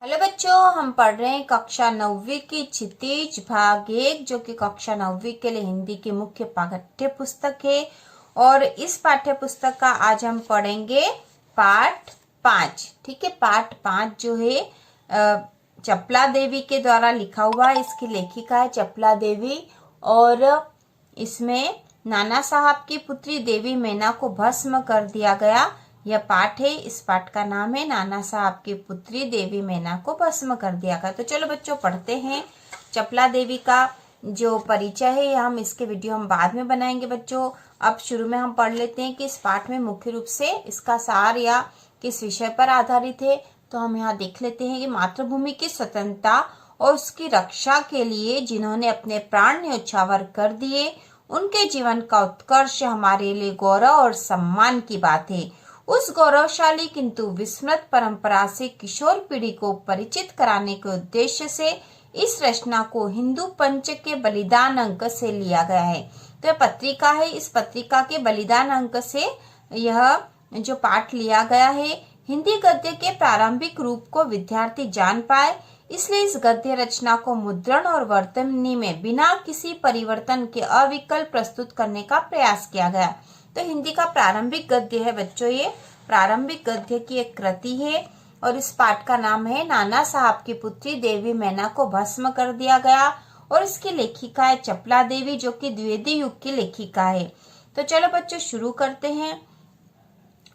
Hello बच्चों, हम पढ़ रहे हैं कक्षा 9वीं की क्षितिज भाग 1, जो कि कक्षा 9वीं के लिए हिंदी की मुख्य पाठ्य पुस्तक है। और इस पाठ्य पुस्तक का आज हम पढ़ेंगे पाठ 5। ठीक है, पाठ 5 जो है चपला देवी के द्वारा लिखा हुआ है। इसकी लेखिका है चपला देवी और इसमें नाना साहब की पुत्री देवी मैना को भस्म कर दिया गया। यह पाठ है। इस पाठ का नाम है नाना साहब की पुत्री देवी मैना को भस्म कर दिया गया। तो चलो बच्चों पढ़ते हैं। चपला देवी का जो परिचय है हम इसके वीडियो हम बाद में बनाएंगे बच्चों। अब शुरू में हम पढ़ लेते हैं कि इस पाठ में मुख्य रूप से इसका सार या किस विषय पर आधारित है। तो हम यहाँ देख लेते हैं कि मातृभूमि की स्वतंत्रता और उसकी रक्षा के लिए जिन्होंने अपने प्राण न्यौछावर कर दिए, उनके जीवन का उत्कर्ष हमारे लिए गौरव और सम्मान की बात है। उस गौरवशाली किंतु विस्मृत परंपरा से किशोर पीढ़ी को परिचित कराने के उद्देश्य से इस रचना को हिंदू पंच के बलिदान अंक से लिया गया है। तो यह पत्रिका है। इस पत्रिका के बलिदान अंक से यह जो पाठ लिया गया है। हिंदी गद्य के प्रारंभिक रूप को विद्यार्थी जान पाए, इसलिए इस गद्य रचना को मुद्रण और वर्तनी में बिना किसी परिवर्तन के अविकल प्रस्तुत करने का प्रयास किया गया। तो हिंदी का प्रारंभिक गद्य है बच्चों, ये प्रारंभिक गद्य की एक कृति है और इस पाठ का नाम है नाना साहब की पुत्री देवी मैना को भस्म कर दिया गया। और इसकी लेखिका है चपला देवी, जो कि द्विवेदी युग की लेखिका है। तो चलो बच्चों शुरू करते हैं।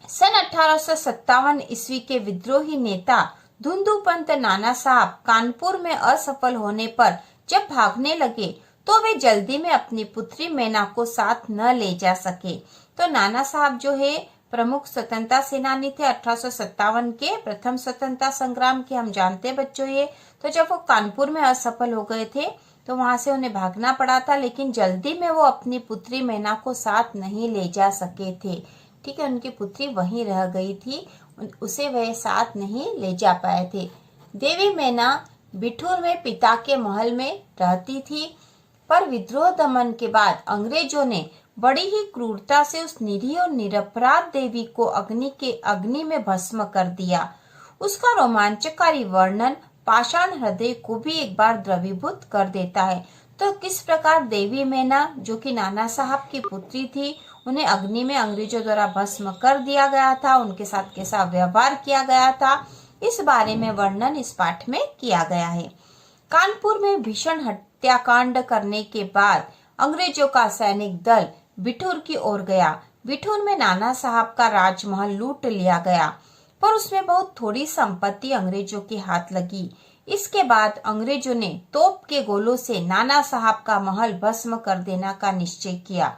सन 1857 ईस्वी के विद्रोही नेता धुंधुपंत नाना साहब कानपुर में असफल होने पर जब भागने लगे तो वे जल्दी में अपनी पुत्री मैना को साथ न ले जा सके। तो नाना साहब जो है प्रमुख स्वतंत्रता सेनानी थे। 1857 के प्रथम स्वतंत्रता संग्राम के हम जानते हैं बच्चों ये। तो जब वो कानपुर में असफल हो गए थे तो वहां से उन्हें भागना पड़ा था, लेकिन जल्दी में वो अपनी पुत्री मैना को साथ नहीं ले जा सके थे। ठीक है, उनकी पुत्री वहीं रह गई थी, उसे वह साथ नहीं ले जा पाए थे। देवी मैना बिठूर में पिता के महल में रहती थी, पर विद्रोह दमन के बाद अंग्रेजों ने बड़ी ही क्रूरता से उस निरीह और निरपराध देवी को अग्नि में भस्म कर दिया। उसका रोमांचकारी वर्णन पाषाण हृदय को भी एक बार द्रवीभूत कर देता है। तो किस प्रकार देवी मैना जो कि नाना साहब की पुत्री थी, उन्हें अग्नि में अंग्रेजों द्वारा भस्म कर दिया गया था, उनके साथ कैसा व्यवहार किया गया था, इस बारे में वर्णन इस पाठ में किया गया है। कानपुर में भीषण हत्याकांड करने के बाद अंग्रेजों का सैनिक दल बिठूर की ओर गया। बिठूर में नाना साहब का राजमहल लूट लिया गया, पर उसमें बहुत थोड़ी संपत्ति अंग्रेजों के हाथ लगी। इसके बाद अंग्रेजों ने तोप के गोलों से नाना साहब का महल भस्म कर देने का निश्चय किया।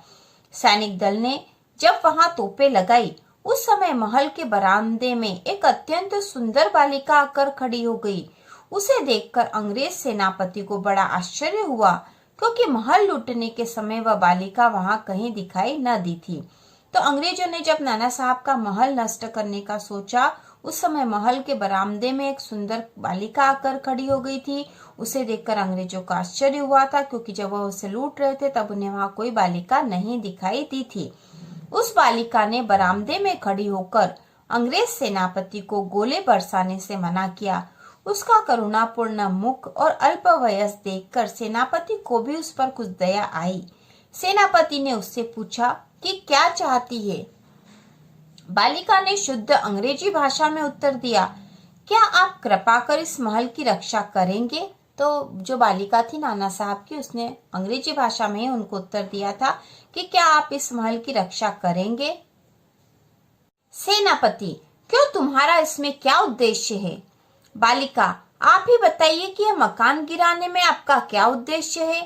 सैनिक दल ने जब वहां तोपें लगाई, उस समय महल के बरामदे में एक अत्यंत सुंदर बालिका आकर खड़ी हो गई। उसे देखकर अंग्रेज सेनापति को बड़ा आश्चर्य हुआ, क्योंकि महल लूटने के समय वह बालिका वहां कहीं दिखाई न दी थी। तो अंग्रेजों ने जब नाना साहब का महल नष्ट करने का सोचा, उस समय महल के बरामदे में एक सुंदर बालिका आकर खड़ी हो गई थी। उसे देखकर अंग्रेजों को आश्चर्य हुआ था, क्योंकि जब वह उसे लूट रहे थे तब उन्हें वहां कोई बालिका नहीं दिखाई दी थी। उस बालिका ने बरामदे में खड़ी होकर अंग्रेज सेनापति को गोले बरसाने से मना किया। उसका करुणापूर्ण मुख और अल्प वयस देखकर सेनापति को भी उस पर कुछ दया आई। सेनापति ने उससे पूछा कि क्या चाहती है। बालिका ने शुद्ध अंग्रेजी भाषा में उत्तर दिया, क्या आप कृपा कर इस महल की रक्षा करेंगे। तो जो बालिका थी नाना साहब की, उसने अंग्रेजी भाषा में उनको उत्तर दिया था कि क्या आप इस महल की रक्षा करेंगे। सेनापति, क्यों, तुम्हारा इसमें क्या उद्देश्य है। बालिका, आप ही बताइए कि यह मकान गिराने में आपका क्या उद्देश्य है।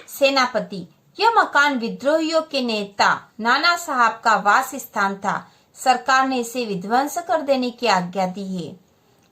सेनापति, यह मकान विद्रोहियों के नेता नाना साहब का वास स्थान था, सरकार ने इसे विध्वंस कर देने की आज्ञा दी है।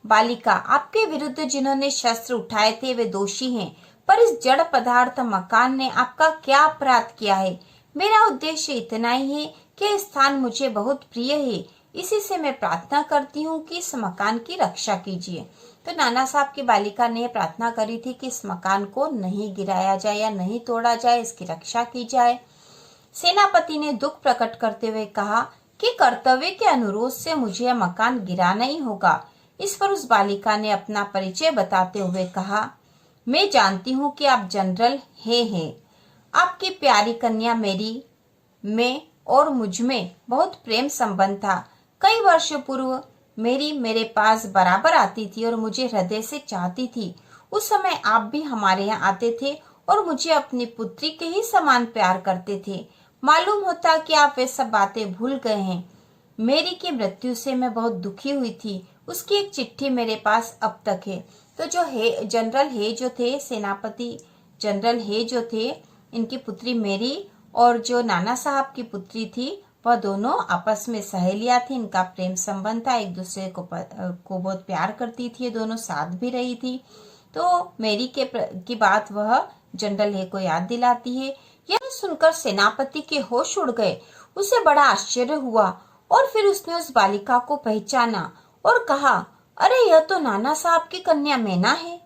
बालिका, आपके विरुद्ध जिन्होंने शस्त्र उठाए थे वे दोषी हैं, पर इस जड़ पदार्थ मकान ने आपका क्या अपराध किया है। मेरा उद्देश्य इतना ही है कि स्थान मुझे बहुत प्रिय है, इसी से मैं प्रार्थना करती हूँ कि इस मकान की रक्षा कीजिए। तो नाना साहब की बालिका ने प्रार्थना करी थी कि इस मकान को नहीं गिराया जाए या नहीं तोड़ा जाए, इसकी रक्षा की जाए। सेनापति ने दुख प्रकट करते हुए कहा कि कर्तव्य के अनुरोध से मुझे यह मकान गिराना ही होगा। इस पर उस बालिका ने अपना परिचय बताते हुए कहा, मैं जानती हूँ कि आप जनरल हैं। आपकी प्यारी कन्या मेरी में और मुझ में बहुत प्रेम संबंध था। कई वर्षों पूर्व मेरी मेरे पास बराबर आती थी और मुझे हृदय से चाहती थी। उस समय आप भी हमारे यहाँ आते थे और मुझे अपनी पुत्री के ही समान प्यार करते थे। मालूम होता कि आप वे सब बातें भूल गए हैं। मेरी की मृत्यु से मैं बहुत दुखी हुई थी। उसकी एक चिट्ठी मेरे पास अब तक है। तो जो है जनरल है जो थे, सेनापति जनरल है जो थे, इनकी पुत्री मेरी और जो नाना साहब की पुत्री थी वह दोनों आपस में सहेलियां थी। इनका प्रेम संबंध था, एक दूसरे को बहुत प्यार करती थी, ये दोनों साथ भी रही थी। तो मेरी की बात वह जनरल है को याद दिलाती है। यह सुनकर सेनापति के होश उड़ गए। उसे बड़ा आश्चर्य हुआ और फिर उसने उस बालिका को पहचाना और कहा, अरे यह तो नाना साहब की कन्या मैना है।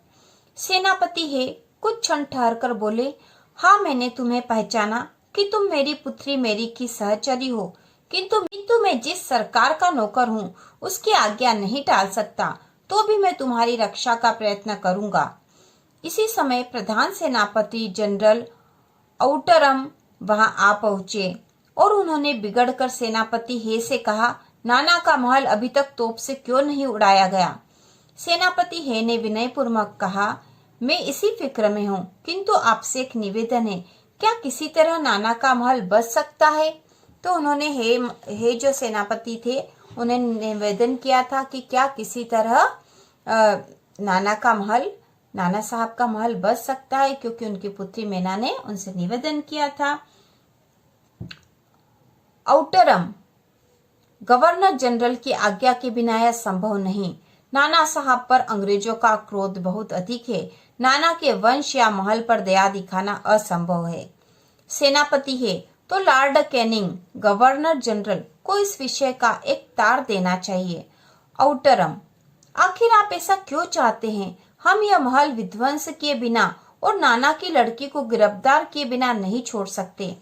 सेनापति है कुछ क्षण ठहर कर बोले, हाँ मैंने तुम्हें पहचाना कि तुम मेरी पुत्री मेरी की सहचरी हो, किंतु मैं जिस सरकार का नौकर हूँ उसकी आज्ञा नहीं टाल सकता, तो भी मैं तुम्हारी रक्षा का प्रयत्न करूंगा। इसी समय प्रधान सेनापति जनरल आउटरम वहां आ पहुंचे और उन्होंने बिगड़कर सेनापति हे से कहा, नाना का महल अभी तक तोप से क्यों नहीं उड़ाया गया। सेनापति हे ने विनय पूर्वक कहा, मैं इसी फिक्र में हूँ, किंतु आपसे एक निवेदन है, क्या किसी तरह नाना का महल बच सकता है। तो उन्होंने हे जो सेनापति थे उन्हें निवेदन किया था कि क्या किसी तरह नाना साहब का महल बच सकता है, क्योंकि उनकी पुत्री मैना ने उनसे निवेदन किया था। आउटरम, गवर्नर जनरल की आज्ञा के बिना यह संभव नहीं। नाना साहब पर अंग्रेजों का क्रोध बहुत अधिक है। नाना के वंश या महल पर दया दिखाना असंभव है। सेनापति है तो लॉर्ड कैनिंग गवर्नर जनरल को इस विषय का एक तार देना चाहिए। आउटरम, आखिर आप ऐसा क्यों चाहते हैं। हम यह महल विध्वंस किए बिना और नाना की लड़की को गिरफ्तार किए बिना नहीं छोड़ सकते।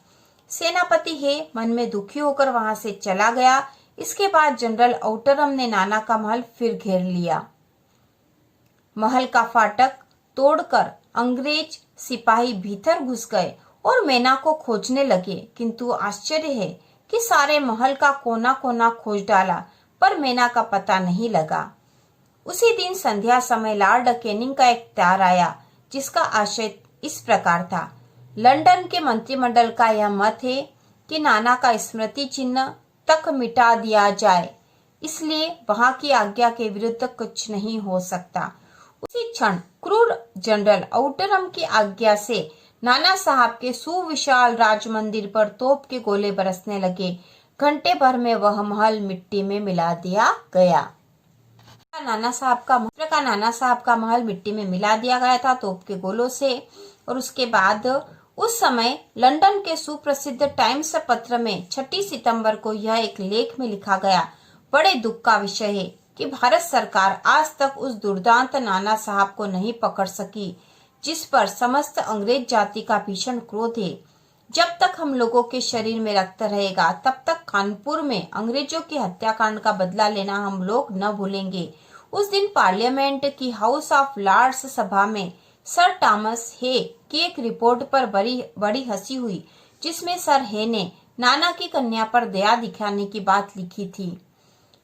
सेनापति है मन में दुखी होकर वहां से चला गया। इसके बाद जनरल आउटरम ने नाना का महल फिर घेर लिया। महल का फाटक तोड़कर अंग्रेज सिपाही भीतर घुस गए और मैना को खोजने लगे, किंतु आश्चर्य है कि सारे महल का कोना कोना खोज डाला पर मैना का पता नहीं लगा। उसी दिन संध्या समय लॉर्ड कैनिंग का एक तार आया जिसका आशय इस प्रकार था, लंदन के मंत्रिमंडल का यह मत है कि नाना का स्मृति चिन्ह तक मिटा दिया जाए, इसलिए वहां की आज्ञा के विरुद्ध कुछ नहीं हो सकता। उसी क्षण क्रूर जनरल आउटरम की आज्ञा से नाना साहब के सुविशाल राज मंदिर पर तोप के गोले बरसने लगे। घंटे भर में वह महल मिट्टी में मिला दिया गया। नाना साहब का महल मिट्टी में मिला दिया गया था तोप के गोलों से। और उसके बाद उस समय लंदन के सुप्रसिद्ध टाइम्स पत्र में 6 सितंबर को यह एक लेख में लिखा गया, बड़े दुख का विषय है कि भारत सरकार आज तक उस दुर्दांत नाना साहब को नहीं पकड़ सकी जिस पर समस्त अंग्रेज जाति का भीषण क्रोध है। जब तक हम लोगों के शरीर में रक्त रहेगा तब तक कानपुर में अंग्रेजों की हत्याकांड का बदला लेना हम लोग न भूलेंगे। उस दिन पार्लियामेंट की हाउस ऑफ लॉर्ड्स सभा में सर थॉमस हे की एक रिपोर्ट पर बड़ी हंसी हुई, जिसमें सर हे ने नाना की कन्या पर दया दिखाने की बात लिखी थी।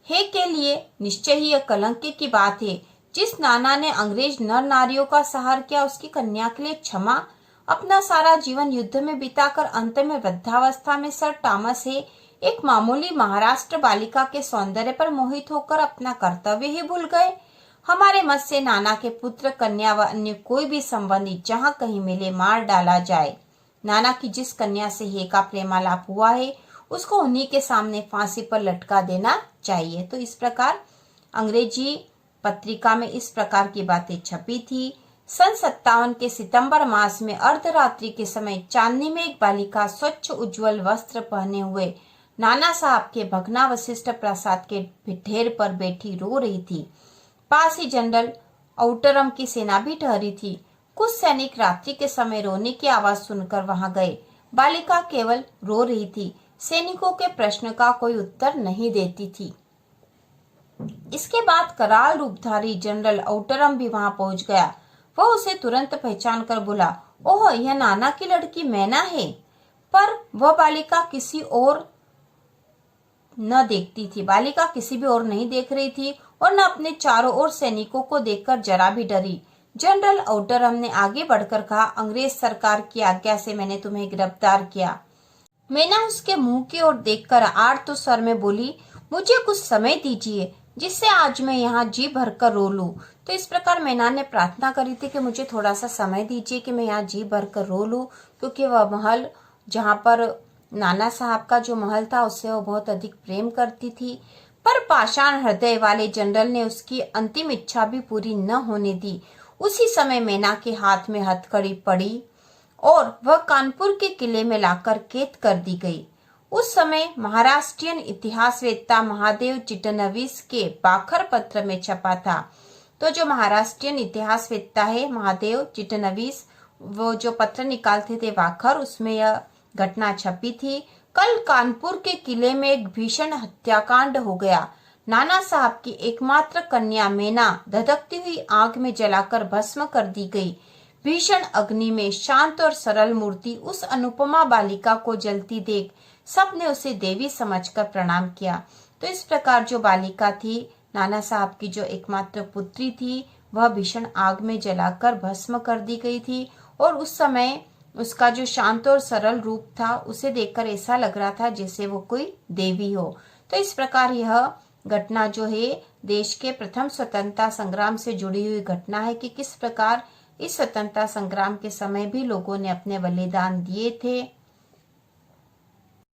हे के लिए निश्चय ही यह कलंक की बात है। जिस नाना ने अंग्रेज नर नारियों का सहार किया, उसकी कन्या के लिए क्षमा। अपना सारा जीवन युद्ध में बिताकर अंत में वृद्धावस्था में सर थॉमस हे एक मामूली महाराष्ट्र बालिका के सौंदर्य पर मोहित होकर अपना कर्तव्य ही भूल गए। हमारे मत से नाना के पुत्र कन्या व अन्य कोई भी संबंधी जहाँ कहीं मिले मार डाला जाए। नाना की जिस कन्या से हे का प्रेमालाप हुआ है उसको उन्हीं के सामने फांसी पर लटका देना चाहिए। तो इस प्रकार अंग्रेजी पत्रिका में इस प्रकार की बातें छपी थी। सन 57 के सितंबर मास में अर्धरात्रि के समय चांदनी में एक बालिका स्वच्छ उज्जवल वस्त्र पहने हुए नाना साहब के भग्नावशिष्ट प्रासाद के ढेर पर बैठी रो रही थी। पास ही जनरल आउटरम की सेना भी ठहरी थी। कुछ सैनिक रात्रि के समय रोने की आवाज सुनकर वहां गए। बालिका केवल रो रही थी, सैनिकों के प्रश्न का कोई उत्तर नहीं देती थी। इसके बाद कराल रूपधारी जनरल औटरम भी वहां पहुंच गया। वह उसे तुरंत पहचान कर बोला, ओह, यह नाना की लड़की मैना है। पर वह बालिका किसी और न देखती थी। बालिका किसी भी और नहीं देख रही थी और न अपने चारों ओर सैनिकों को देखकर जरा भी डरी। जनरल औटरम ने आगे बढ़कर कहा, अंग्रेज सरकार की आज्ञा से मैंने तुम्हें गिरफ्तार किया। मैना उसके मुंह की ओर देखकर आर्त स्वर में बोली, मुझे कुछ समय दीजिए जिससे आज मैं यहाँ जी भरकर रो लूं। तो इस प्रकार मैना ने प्रार्थना करी थी कि मुझे थोड़ा सा समय दीजिए कि मैं यहाँ जी भरकर रो लूं, क्योंकि वह महल जहाँ पर नाना साहब का जो महल था उससे वो बहुत अधिक प्रेम करती थी। पर पाषाण हृदय वाले जनरल ने उसकी अंतिम इच्छा भी पूरी न होने दी। उसी समय मैना के हाथ में हथकड़ी पड़ी और वह कानपुर के किले में लाकर कैद कर दी गई। उस समय महाराष्ट्रियन इतिहासवेत्ता महादेव चिटनवीस के बाखर पत्र में छपा था। तो जो महाराष्ट्रियन इतिहासवेत्ता है महादेव चिटनवीस, वो जो पत्र निकालते थे बाखर, उसमें यह घटना छपी थी। कल कानपुर के किले में एक भीषण हत्याकांड हो गया। नाना साहब की एकमात्र कन्या मैना धधकती हुई आग में जलाकर भस्म कर दी गई। भीषण अग्नि में शांत और सरल मूर्ति उस अनुपमा बालिका को जलती देख सबने उसे देवी समझकर प्रणाम किया। तो इस प्रकार जो बालिका थी, नाना साहब की जो एकमात्र पुत्री थी, वह भीषण आग में जलाकर भस्म कर दी गई थी। और उस समय उसका जो शांत और सरल रूप था उसे देखकर ऐसा लग रहा था जैसे वो कोई देवी हो। तो इस प्रकार यह घटना जो है देश के प्रथम स्वतंत्रता संग्राम से जुड़ी हुई घटना है कि किस प्रकार इस स्वतंत्रता संग्राम के समय भी लोगों ने अपने बलिदान दिए थे।